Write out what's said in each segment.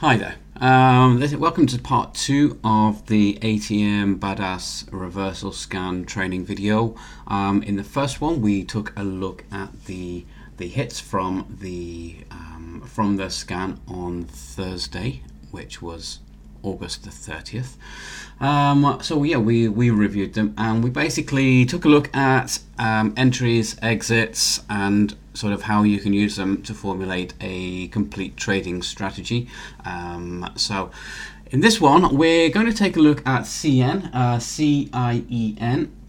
Hi there. Welcome to part 2 of the ATM Badass reversal scan training video. In the first one, we took a look at the hits from the scan on Thursday, which was August the 30th. We reviewed them, and we basically took a look at entries, exits, and sort of how you can use them to formulate a complete trading strategy. So in this one, we're going to take a look at CIEN.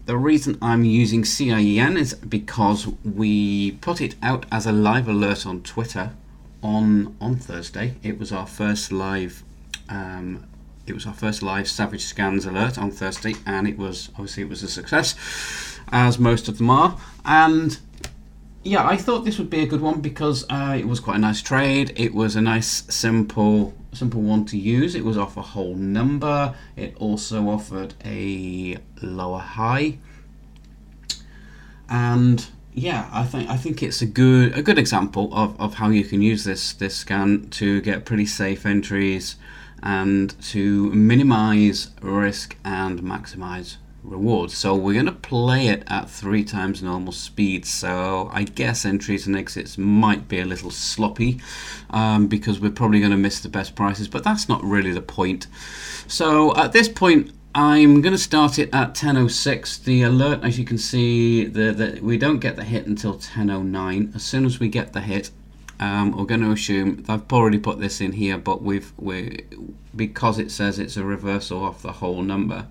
The reason I'm using CIEN is because we put it out as a live alert on Twitter on Thursday. It was our first live Savage Scans alert on Thursday, and it was a success, as most of them are. And yeah, I thought this would be a good one because it was quite a nice trade. It was a nice, simple one to use. It was off a whole number. It also offered a lower high, and yeah, I think it's a good example of how you can use this scan to get pretty safe entries and to minimize risk and maximize rewards. So we're going to play it at 3 times normal speed, so I guess entries and exits might be a little sloppy because we're probably going to miss the best prices, but that's not really the point. So at this point, I'm going to start it at 10:06. The alert, as you can see, we don't get the hit until 10:09. As soon as we get the hit, we're going to assume, I've already put this in here, but because it says it's a reversal off the whole number,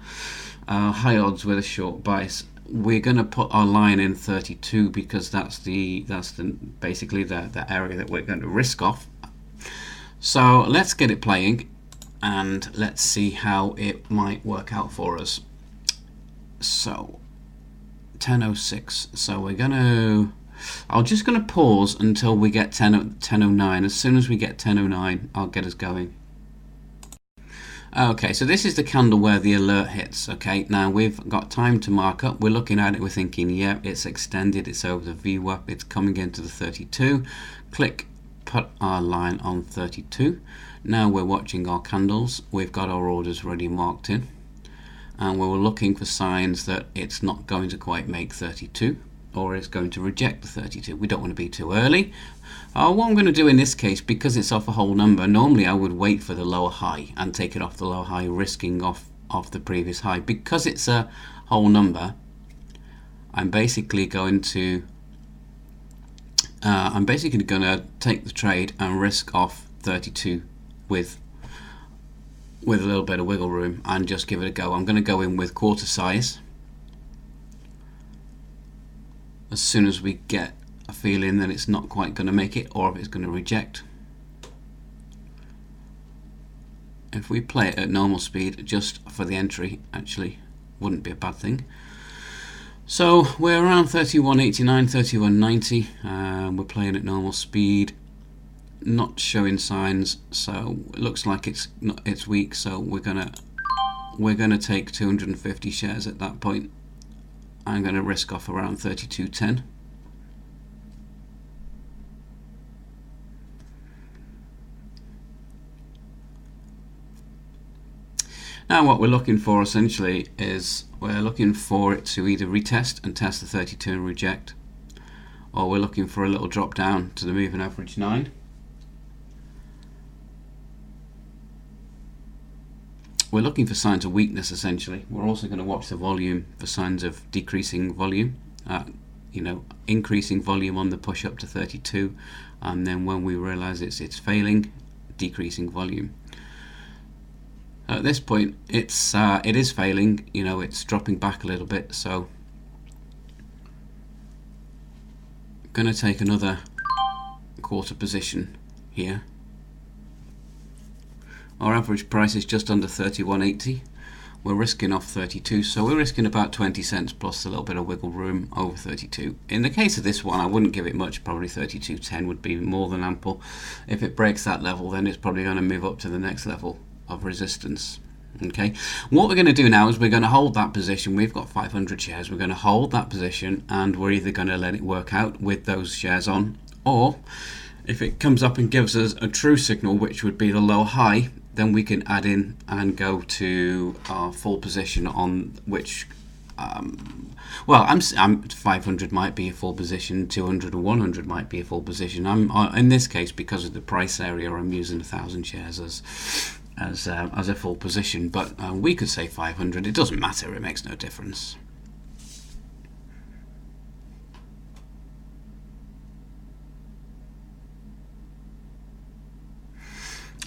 high odds with a short bias, we're going to put our line in 32 because that's basically the area that we're going to risk off. So let's get it playing and let's see how it might work out for us. So 10:06. So I'm just going to pause until we get 10:09. As soon as we get 10:09, I'll get us going. Okay, so this is the candle where the alert hits. Okay, now we've got time to mark up. We're looking at it, we're thinking, yeah, it's extended, it's over the VWAP, it's coming into the 32. Click, put our line on 32. Now we're watching our candles. We've got our orders already marked in, and we're looking for signs that it's not going to quite make 32, or it's going to reject the 32. We don't want to be too early. What I'm going to do in this case, because it's off a whole number, normally I would wait for the lower high and take it off the lower high, risking off the previous high. Because it's a whole number, I'm basically going to take the trade and risk off 32 with a little bit of wiggle room and just give it a go. I'm going to go in with quarter size as soon as we get a feeling that it's not quite going to make it, or if it's going to reject. If we play it at normal speed just for the entry, actually wouldn't be a bad thing. So we're around 31.89, 31.90. We're playing at normal speed, not showing signs, so it looks like it's weak. So we're gonna take 250 shares at that point. I'm going to risk off around 32.10. Now what we're looking for essentially is we're looking for it to either retest and test the 32 and reject, or we're looking for a little drop down to the moving average 9. We're looking for signs of weakness essentially. We're also going to watch the volume for signs of decreasing volume, increasing volume on the push up to 32, and then when we realize it's failing, decreasing volume. At this point, it is failing. It's dropping back a little bit, so I'm going to take another quarter position here. Our average price is just under 31.80. We're risking off 32, so we're risking about 20 cents plus a little bit of wiggle room over 32. In the case of this one, I wouldn't give it much. Probably 32.10 would be more than ample. If it breaks that level, then it's probably going to move up to the next level of resistance. Okay, what we're going to do now is we're going to hold that position. We've got 500 shares. We're going to hold that position, and we're either going to let it work out with those shares on, or If it comes up and gives us a true signal, which would be the low high, then we can add in and go to our full position on which, well, I'm 500 might be a full position, 200 and 100 might be a full position. I'm in this case, because of the price area, I'm using 1,000 shares as a full position, but we could say 500. It doesn't matter, it makes no difference.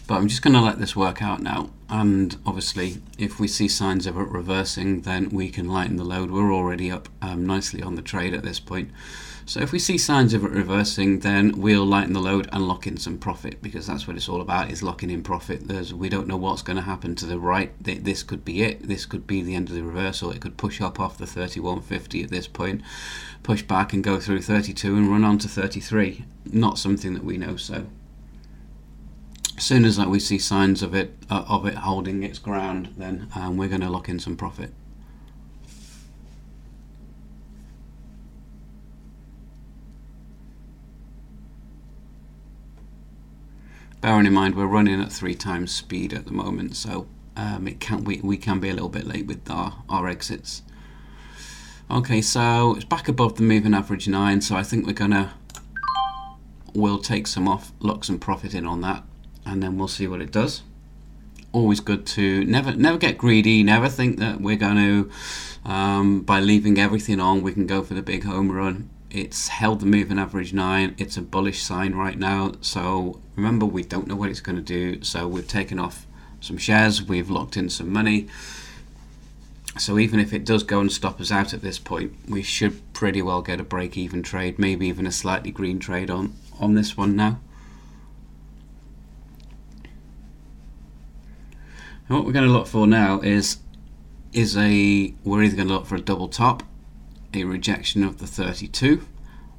But I'm just going to let this work out now, and obviously if we see signs of it reversing, then we can lighten the load. We're already up nicely on the trade at this point, so if we see signs of it reversing, then we'll lighten the load and lock in some profit, because that's what it's all about, is locking in profit. We don't know what's going to happen to the right. This could be it. This could be the end of the reversal. It could push up off the 31.50 at this point, push back and go through 32 and run on to 33. Not something that we know. So as soon as we see signs of it holding its ground, then we're going to lock in some profit. Bearing in mind we're running at 3 times speed at the moment, so we can be a little bit late with our exits. Okay, so it's back above the moving average 9, so I think we'll take some off, lock some profit in on that, and then we'll see what it does. Always good to never get greedy, never think that we're going to, by leaving everything on, we can go for the big home run. It's held the moving average 9, it's a bullish sign right now, so remember, we don't know what it's going to do, so we've taken off some shares, we've locked in some money, so even if it does go and stop us out at this point, we should pretty well get a break-even trade, maybe even a slightly green trade on this one now. And what we're going to look for now is we're either going to look for a double top, a rejection of the 32,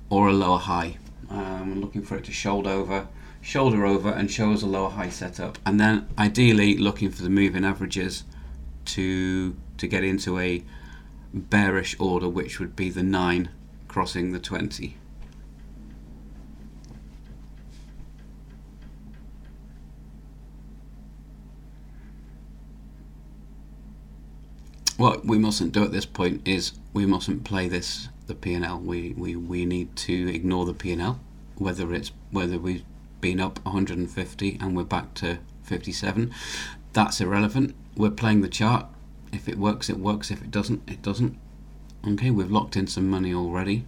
or a lower high. I'm looking for it to shoulder over and show us a lower high setup, and then ideally looking for the moving averages to get into a bearish order, which would be the 9 crossing the 20. What we mustn't do at this point is we mustn't play the P&L. We need to ignore the P&L, whether we've been up 150 and we're back to 57. That's irrelevant. We're playing the chart. If it works, it works. If it doesn't, it doesn't. Okay, we've locked in some money already.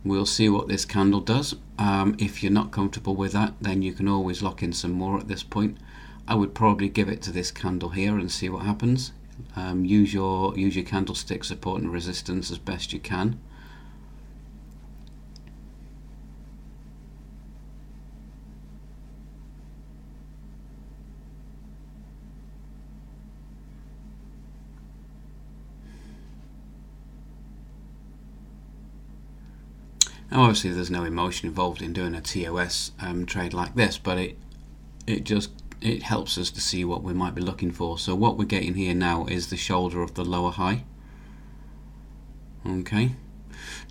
We'll see what this candle does. If you're not comfortable with that, then you can always lock in some more at this point. I would probably give it to this candle here and see what happens. Use your candlestick support and resistance as best you can. Now, obviously there's no emotion involved in doing a TOS trade like this, but it helps us to see what we might be looking for. So what we're getting here now is the shoulder of the lower high. Okay,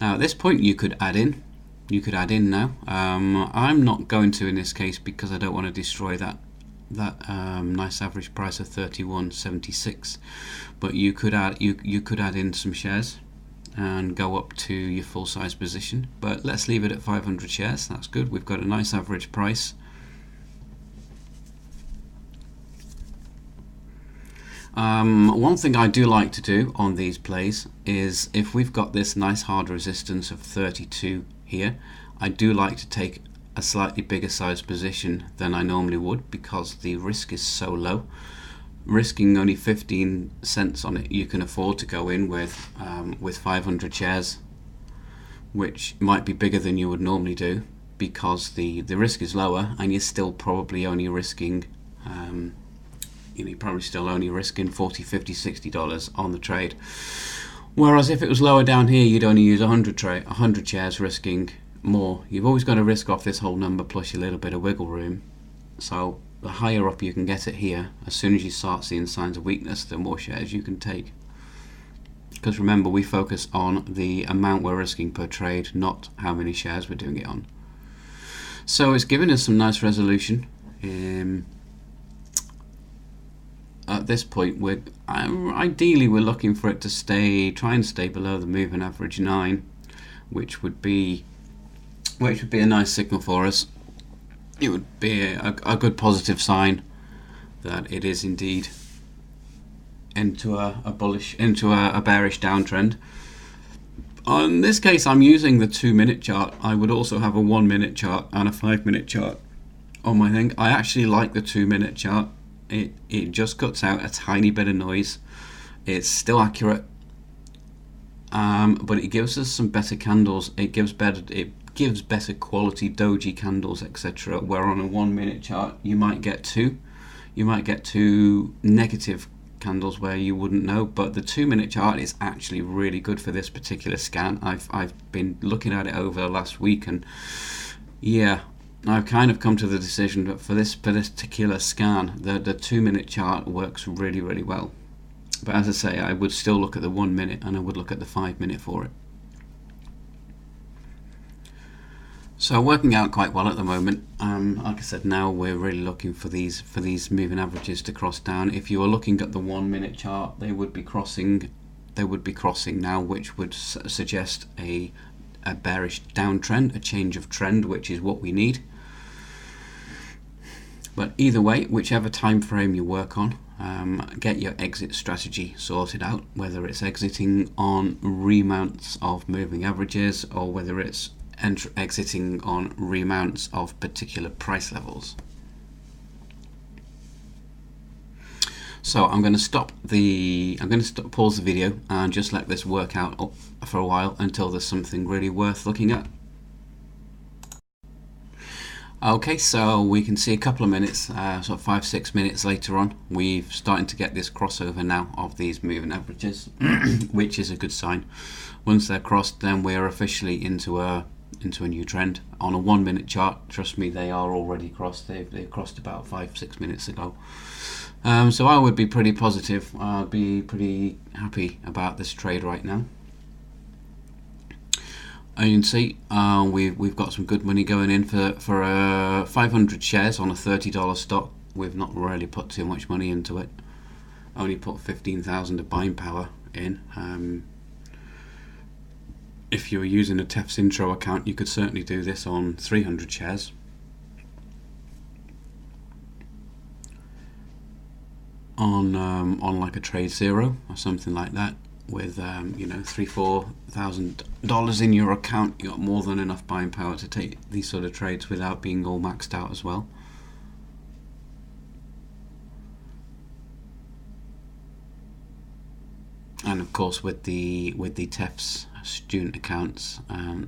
now at this point you could add in now. I'm not going to in this case, because I don't want to destroy that nice average price of 31.76, but you could add in some shares and go up to your full size position, but let's leave it at 500 shares. That's good. We've got a nice average price. One thing I do like to do on these plays is, if we've got this nice hard resistance of 32 here, I do like to take a slightly bigger size position than I normally would, because the risk is so low. Risking only 15 cents on it, you can afford to go in with 500 shares, which might be bigger than you would normally do, because the risk is lower, and you're still probably only risking you're probably still only risking $40, $50, $60 on the trade. Whereas if it was lower down here, you'd only use 100 shares, risking more. You've always got to risk off this whole number plus a little bit of wiggle room. So the higher up you can get it here, as soon as you start seeing signs of weakness, the more shares you can take. because remember, we focus on the amount we're risking per trade, not how many shares we're doing it on. So it's giving us some nice resolution. At this point, ideally we're looking for it to try and stay below the moving average 9, which would be a nice signal for us. It would be a good positive sign that it is indeed into a bearish downtrend. In this case, I'm using the 2-minute chart. I would also have a 1-minute chart and a 5-minute chart on my thing. I actually like the 2-minute chart. It just cuts out a tiny bit of noise. It's still accurate, but it gives us some better candles. It gives better quality doji candles, etc. Where on a 1-minute chart you might get two negative candles where you wouldn't know. But the 2-minute chart is actually really good for this particular scan. I've been looking at it over the last week, and yeah, I've kind of come to the decision that for this particular scan, the 2-minute chart works really, really well. But as I say, I would still look at the 1-minute and I would look at the 5-minute for it. So working out quite well at the moment. Like I said, now we're really looking for these moving averages to cross down. If you were looking at the 1-minute chart, they would be crossing now, which would suggest a bearish downtrend, a change of trend, which is what we need. But either way, whichever time frame you work on, get your exit strategy sorted out, whether it's exiting on remounts of moving averages or whether it's exiting on remounts of particular price levels. So I'm going to pause the video and just let this work out for a while until there's something really worth looking at. Okay, so we can see a couple of minutes, sort of 5-6 minutes later on, we're starting to get this crossover now of these moving averages, which is a good sign. Once they're crossed, then we're officially into a new trend. On a 1-minute chart, trust me, they are already crossed. They've crossed about 5-6 minutes ago. So I would be pretty positive. I'd be pretty happy about this trade right now. As you can see, we've got some good money going in for 500 shares on a $30 stock. We've not really put too much money into it. Only put 15,000 of buying power in. If you were using a TEF's intro account, you could certainly do this on 300 shares. On like a trade zero or something like that, with $3,000-4,000 in your account, you got more than enough buying power to take these sort of trades without being all maxed out as well. And of course, with the TEF's student accounts,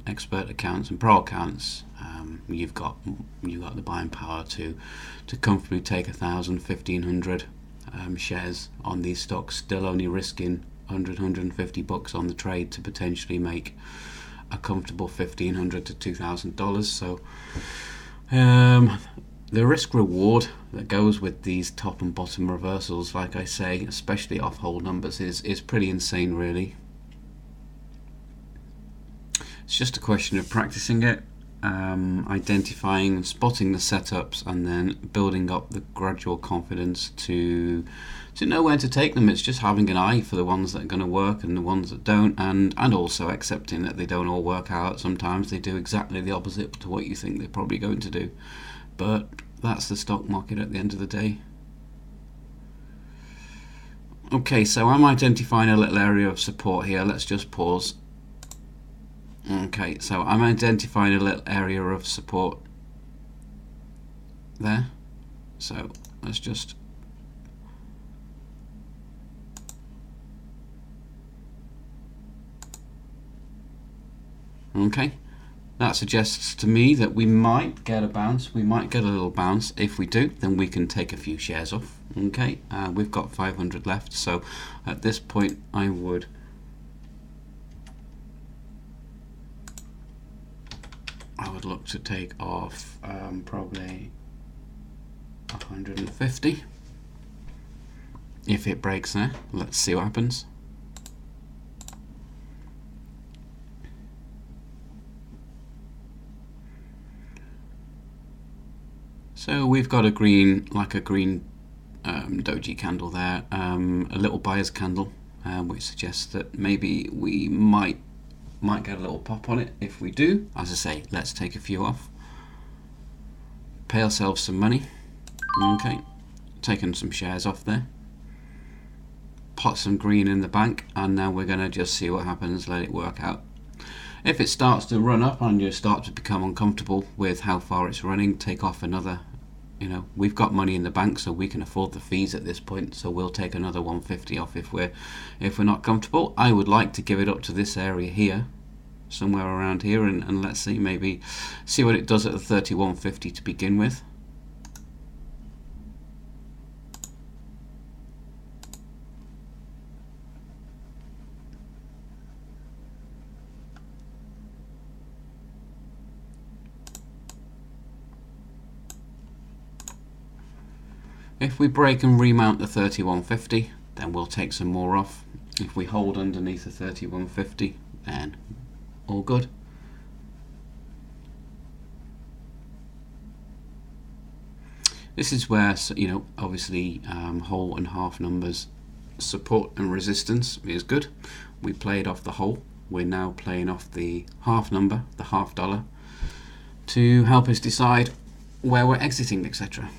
expert accounts, and pro accounts, you've got the buying power to comfortably take 1,000, 1,500 shares on these stocks, still only risking $100-150 on the trade to potentially make a comfortable $1,500 to $2,000. So the risk reward that goes with these top and bottom reversals, like I say, especially off whole numbers, is pretty insane, really. It's just a question of practicing it, identifying and spotting the setups, and then building up the gradual confidence to know where to take them. It's just having an eye for the ones that are going to work and the ones that don't, and also accepting that they don't all work out. Sometimes they do exactly the opposite to what you think they're probably going to do. But that's the stock market at the end of the day. Okay, so I'm identifying a little area of support here. Let's just pause. Okay, so I'm identifying a little area of support there. So let's just okay. That suggests to me that we might get a bounce. We might get a little bounce. If we do, then we can take a few shares off. Okay, we've got 500 left. So at this point, I would look to take off probably 150. If it breaks there, let's see what happens. So we've got a green, like a green doji candle there, a little buyer's candle, which suggests that maybe we might get a little pop on it. If we do, as I say, let's take a few off, pay ourselves some money. Okay, taking some shares off there, pot some green in the bank, and now we're going to just see what happens, let it work out. If it starts to run up and you start to become uncomfortable with how far it's running, take off another. We've got money in the bank, so we can afford the fees at this point, so we'll take another 150 off if we're not comfortable. I would like to give it up to this area here, somewhere around here, and let's see, maybe see what it does at the 31.50 to begin with. If we break and remount the 31.50, then we'll take some more off. If we hold underneath the 31.50, then all good. This is where, obviously whole and half numbers, support and resistance is good. We played off the whole. We're now playing off the half number, the half dollar, to help us decide where we're exiting, etc.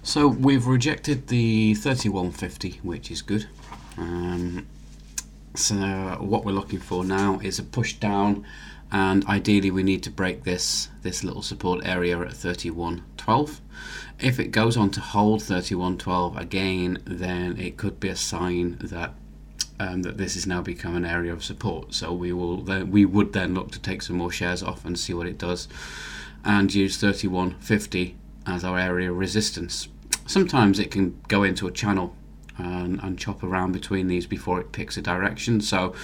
So we've rejected the 31.50, which is good. So what we're looking for now is a push down, and ideally we need to break this little support area at 31.12. If it goes on to hold 31.12 again, then it could be a sign that that this has now become an area of support. So we would then look to take some more shares off and see what it does, and use 31.50 as our area of resistance. Sometimes it can go into a channel and chop around between these before it picks a direction, so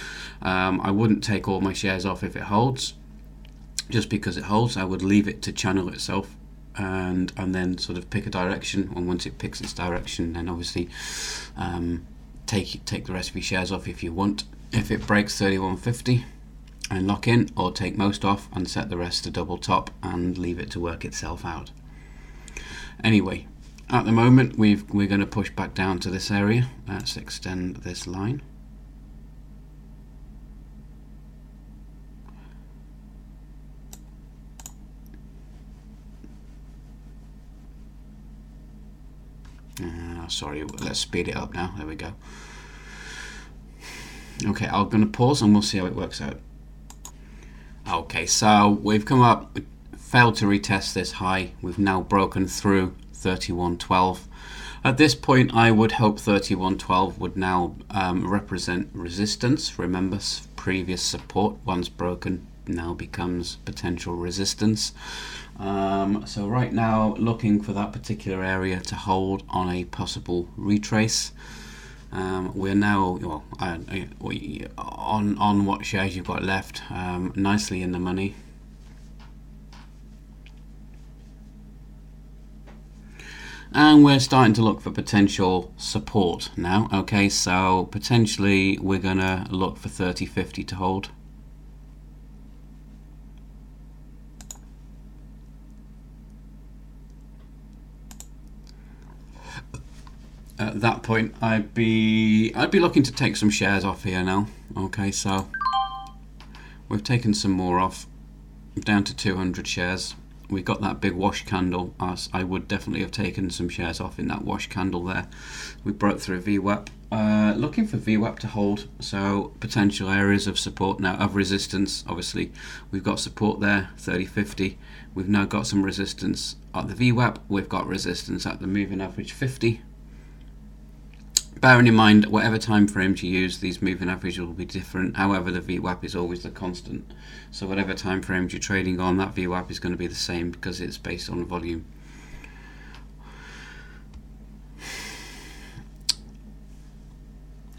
I wouldn't take all my shares off if it holds. Just because it holds, I would leave it to channel itself and then sort of pick a direction, and once it picks its direction, then obviously take the rest of your shares off if you want. If it breaks 31.50 and lock in, or take most off and set the rest to double top and leave it to work itself out. Anyway, at the moment we're going to push back down to this area. Let's extend this line. Sorry, let's speed it up now. There we go. Okay, I'm going to pause and we'll see how it works out. Okay, so we've come up, failed to retest this high. We've now broken through 31.12. At this point, I would hope 31.12 would now represent resistance. Remember, previous support, once broken, now becomes potential resistance. So right now, looking for that particular area to hold on a possible retrace. We're now on what shares you've got left, nicely in the money. And we're starting to look for potential support now. Okay, so potentially we're gonna look for 30.50 to hold. At that point, I'd be looking to take some shares off here now. Okay, so we've taken some more off, down to 200 shares. We got that big wash candle. I would definitely have taken some shares off in that wash candle there. We broke through VWAP. Looking for VWAP to hold, so potential areas of support now, of resistance. Obviously, we've got support there, 30.50. We've now got some resistance at the VWAP. We've got resistance at the moving average 50. Bearing in mind, whatever time frames you use, these moving averages will be different. However, the VWAP is always the constant. So whatever time frames you're trading on, that VWAP is going to be the same because it's based on volume.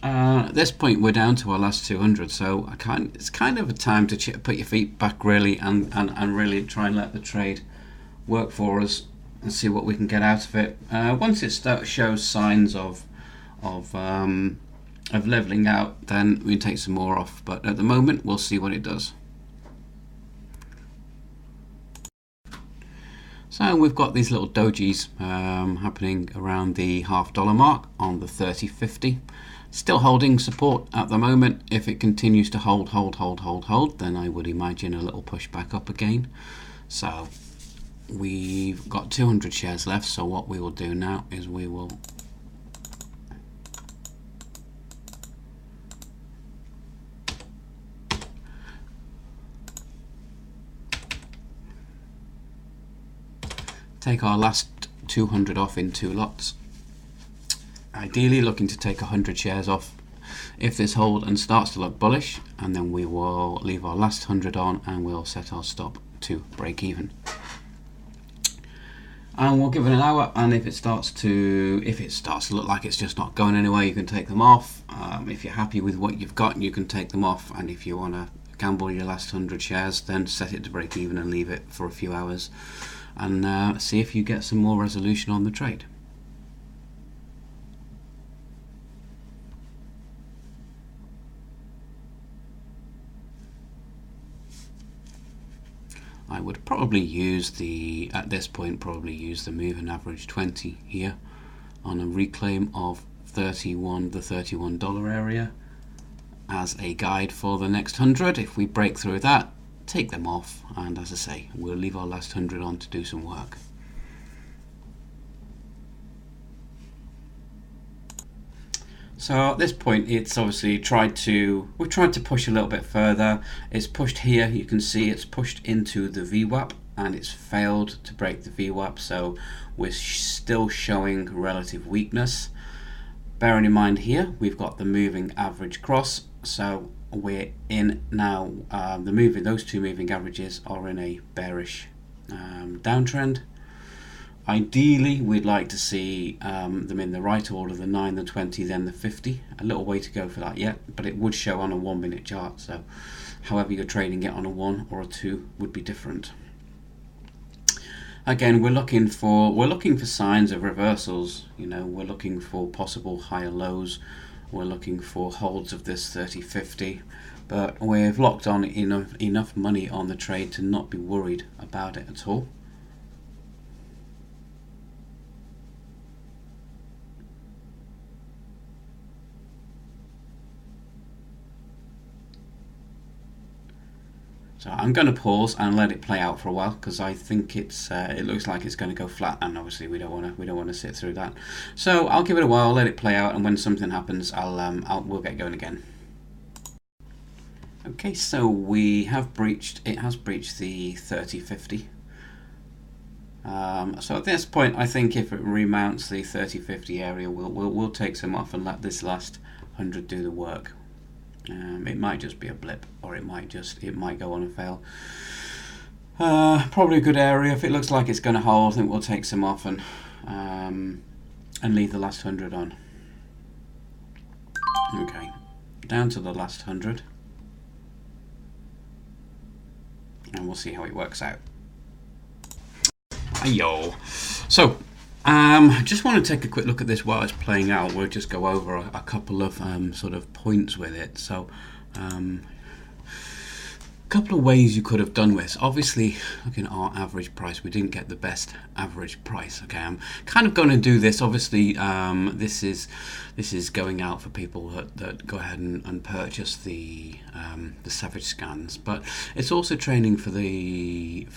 At this point, we're down to our last 200, so it's kind of a time to put your feet back really and really try and let the trade work for us and see what we can get out of it. Once it shows signs of of leveling out, then we can take some more off. But at the moment, we'll see what it does. So we've got these little dojis happening around the $0.50 mark on the 30.50. Still holding support at the moment. If it continues to hold, then I would imagine a little push back up again. So we've got 200 shares left. So what we will do now is we will take our last 200 off in 2 lots. Ideally looking to take 100 shares off if this holds and starts to look bullish, and then we will leave our last 100 on and we'll set our stop to break even. And we'll give it an hour, and if it starts to look like it's just not going anywhere, you can take them off. If you're happy with what you've got, you can take them off, and if you want to gamble your last 100 shares, then set it to break even and leave it for a few hours and see if you get some more resolution on the trade. I would probably use at this point, use the moving average 20 here on a reclaim of the $31 area as a guide for the next 100. If we break through that, take them off, and as I say, we'll leave our last 100 on to do some work. So at this point, it's obviously we've tried to push a little bit further. It's pushed here. You can see it's pushed into the VWAP, and it's failed to break the VWAP. So we're still showing relative weakness. Bearing in mind here, we've got the moving average cross. So we're in now. Those two moving averages are in a bearish downtrend. Ideally, we'd like to see them in the right order, the 9, the 20, then the 50. A little way to go for that yet, but it would show on a 1 minute chart. So however you're trading it on a 1 or a 2 would be different. Again, we're looking for signs of reversals. We're looking for possible higher lows. We're looking for holds of this 30.50, but we've locked on enough money on the trade to not be worried about it at all. So I'm going to pause and let it play out for a while, because I think it looks like it's going to go flat, and obviously we don't want to sit through that. So I'll give it a while, let it play out, and when something happens, we'll get going again. Okay, so it has breached the 30.50. So at this point, I think if it remounts the 30.50 area, we'll take some off and let this last 100 do the work. It might just be a blip, or it might go on and fail. Probably a good area. If it looks like it's going to hold, I think we'll take some off and leave the last 100 on. Okay, down to the last 100, and we'll see how it works out. Ayo. So just want to take a quick look at this while it's playing out. We'll just go over a couple of sort of points with it. So a couple of ways you could have done this. Obviously, looking at our average price, we didn't get the best average price. Okay, I'm kind of going to do this. Obviously, this is going out for people that go ahead and purchase the Savage scans, but it's also training for the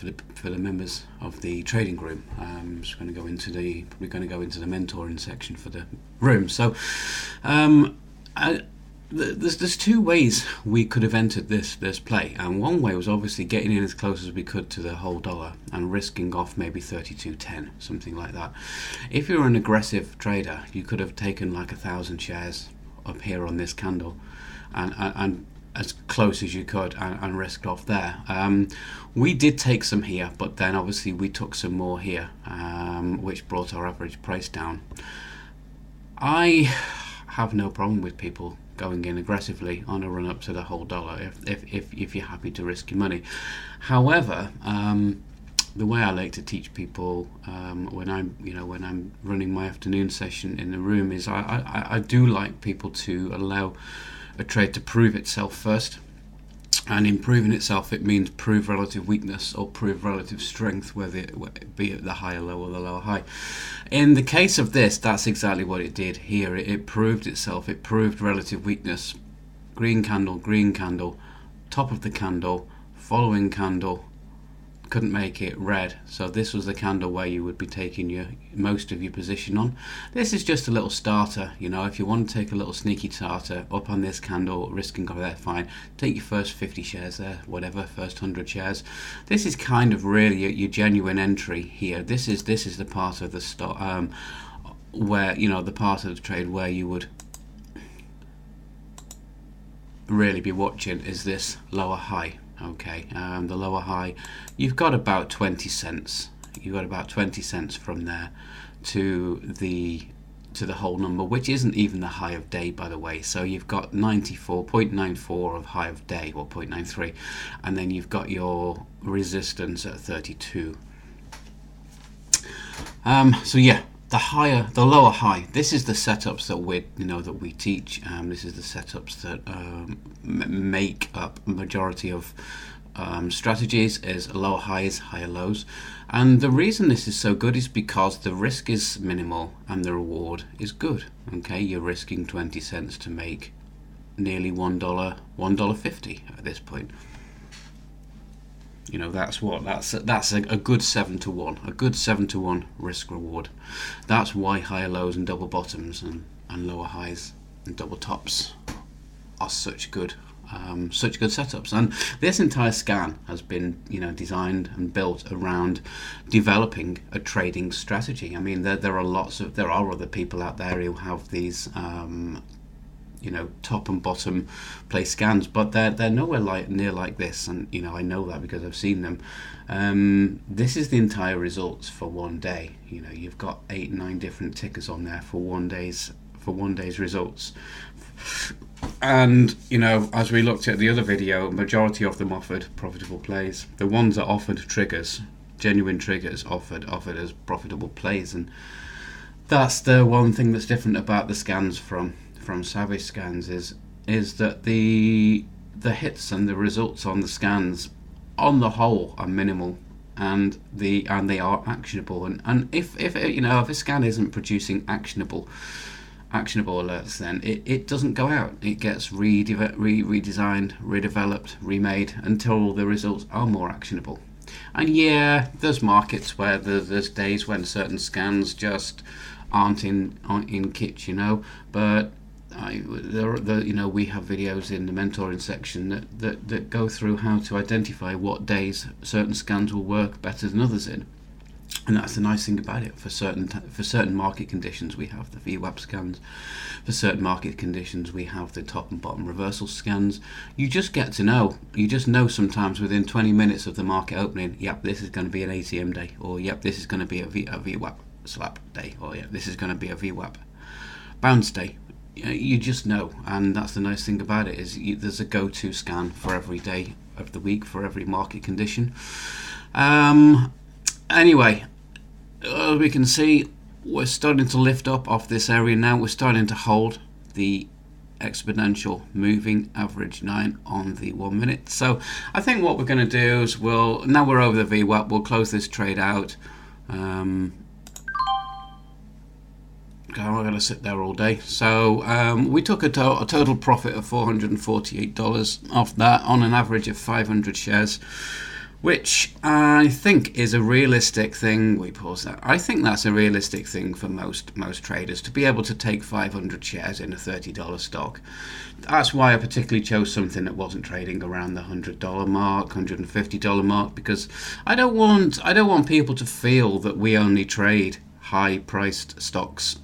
members of the trading room. I'm just going to go into the mentoring section for the room. So there's two ways we could have entered this play, and one way was obviously getting in as close as we could to the whole dollar and risking off maybe 32.10, something like that. If you're an aggressive trader, you could have taken like 1,000 shares up here on this candle and as close as you could and risked off there. We did take some here, but then obviously we took some more here, which brought our average price down. I have no problem with people going in aggressively on a run up to the whole dollar if you're happy to risk your money. However, the way I like to teach people when I'm running my afternoon session in the room is I do like people to allow a trade to prove itself first. And in proving itself, it means prove relative weakness or prove relative strength, whether it be at the higher low or the lower high. In the case of this, that's exactly what it did here. It proved itself. It proved relative weakness. Green candle, top of the candle, following candle, couldn't make it, red. So this was the candle where you would be taking most of your position on. This is just a little starter, if you want to take a little sneaky starter up on this candle, risking go there, fine. Take your first 50 shares there, whatever, first 100 shares. This is kind of really your genuine entry here. This is the part of the stock where the part of the trade where you would really be watching is this lower high. Okay, the lower high, you've got about 20 cents. You've got about 20 cents from there to the whole number, which isn't even the high of day, by the way. So you've got 94.94 of high of day, or 0.93, and then you've got your resistance at 32. So yeah, the lower high. This is the setups that we teach. This is the setups that make up majority of strategies. Is lower highs, higher lows, and the reason this is so good is because the risk is minimal and the reward is good. Okay, you're risking 20 cents to make nearly $1.50 at this point. That's a good 7 to 1, a good 7 to 1 risk reward. That's why higher lows and double bottoms and lower highs and double tops are such good setups. And this entire scan has been designed and built around developing a trading strategy. I mean, there are other people out there who have these top and bottom place scans, but they're nowhere near like this, and I know that because I've seen them. This is the entire results for one day. You've got 8-9 different tickers on there for one day's results. And as we looked at the other video, majority of them offered profitable plays. The ones that offered triggers, genuine triggers, offered as profitable plays. And that's the one thing that's different about the scans from Savage scans is that the hits and the results on the scans on the whole are minimal, and they are actionable. And if a scan isn't producing actionable alerts, then it doesn't go out. It gets redesigned, redeveloped, remade until the results are more actionable. And yeah, there's markets where there's days when certain scans just aren't in kit, but we have videos in the mentoring section that go through how to identify what days certain scans will work better than others in. And that's the nice thing about it. For certain market conditions, we have the VWAP scans. For certain market conditions, we have the top and bottom reversal scans. You just get to know. You just know sometimes within 20 minutes of the market opening, yep, this is going to be an ATM day, or yep, this is going to be a VWAP slap day, or yep, this is going to be a VWAP bounce day. You just know, and that's the nice thing about it, is there's a go-to scan for every day of the week, for every market condition. Anyway, we can see we're starting to lift up off this area now. We're starting to hold the exponential moving average 9 on the 1 minute. So I think what we're going to do is now we're over the VWAP, we'll close this trade out. I'm going to sit there all day. So we took a total profit of $448 off that on an average of 500 shares, which I think is a realistic thing. We pause that. I think that's a realistic thing for most traders, to be able to take 500 shares in a $30 stock. That's why I particularly chose something that wasn't trading around the $100 mark, $150 mark, because I don't want people to feel that we only trade high-priced stocks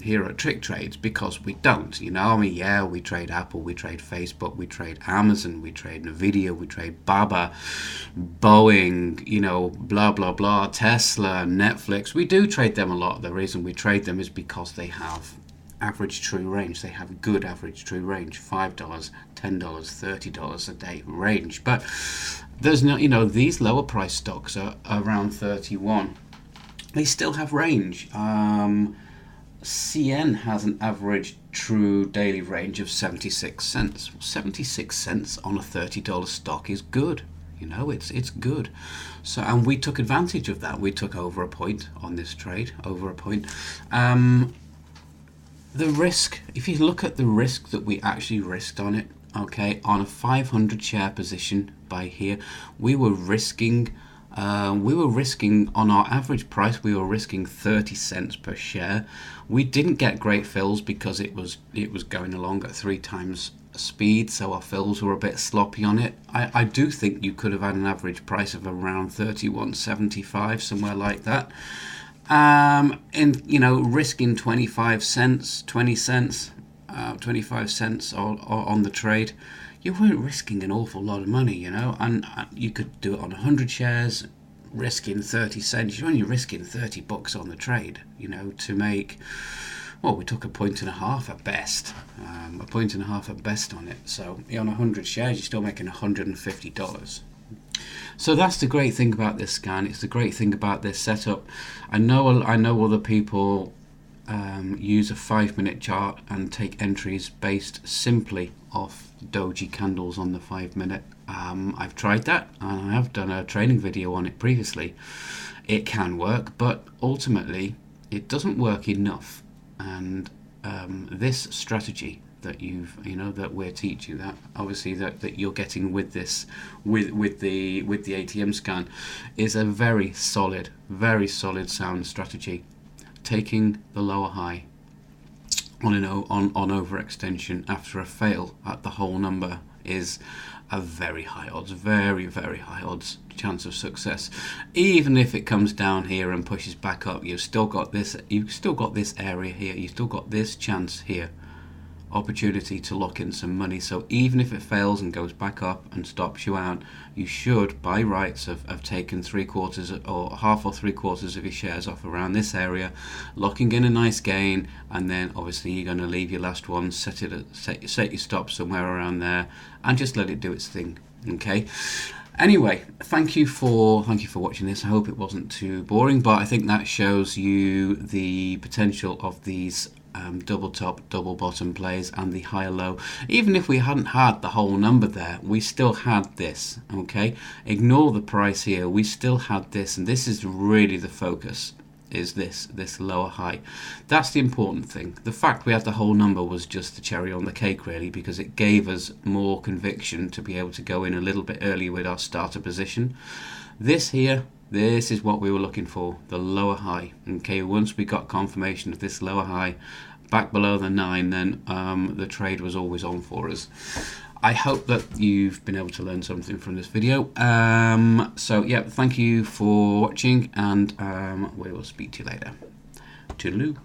here at Trick Trades, because we don't. Yeah, we trade Apple, we trade Facebook, we trade Amazon, we trade Nvidia, we trade Baba, Boeing, blah blah blah, Tesla, Netflix. We do trade them a lot. The reason we trade them is because they have average true range. They have good average true range, $5, $10, $30 a day range. But there's no, these lower price stocks are around 31. They still have range. CN has an average true daily range of 76 cents. 76 cents on a $30 stock is good. It's good. So, and we took advantage of that. We took over a point on this trade, over a point. The risk, if you look at the risk that we actually risked on it, okay, on a 500 share position by here, we were risking on our average price, we were risking 30 cents per share. We didn't get great fills because it was going along at 3 times speed, so our fills were a bit sloppy on it. I do think you could have had an average price of around 31.75, somewhere like that. And risking 25 cents, 20 cents, 25 cents on the trade, you weren't risking an awful lot of money, and you could do it on 100 shares, risking 30 cents. You're only risking $30 on the trade, to make, well, we took a point and a half at best, on it. So on 100 shares, you're still making $150. So that's the great thing about this scan. It's the great thing about this setup. I know other people use a 5-minute chart and take entries based simply off doji candles on the 5-minute. I've tried that, and I have done a training video on it previously. It can work, but ultimately it doesn't work enough. And this strategy that that we're teaching, that obviously that you're getting with this, with the ATM scan, is a very solid sound strategy. Taking the lower high on overextension after a fail at the whole number is a very high odds, very high odds chance of success. Even if it comes down here and pushes back up, you've still got this area here, you've still got this chance here, opportunity to lock in some money. So even if it fails and goes back up and stops you out, you should by rights have taken 3/4 or half or 3/4 of your shares off around this area, locking in a nice gain, and then obviously you're going to leave your last one, set your stop somewhere around there, and just let it do its thing. Okay. Anyway, thank you for watching this. I hope it wasn't too boring, but I think that shows you the potential of these double top, double bottom plays and the higher low. Even if we hadn't had the whole number there, we still had this. Okay, ignore the price here, we still had this, and this is really the focus, is this lower high. That's the important thing. The fact we had the whole number was just the cherry on the cake, really, because it gave us more conviction to be able to go in a little bit early with our starter position. This is what we were looking for, the lower high. Okay, once we got confirmation of this lower high back below the 9, then the trade was always on for us. I hope that you've been able to learn something from this video. So yeah, thank you for watching, and we will speak to you later. Toodaloo.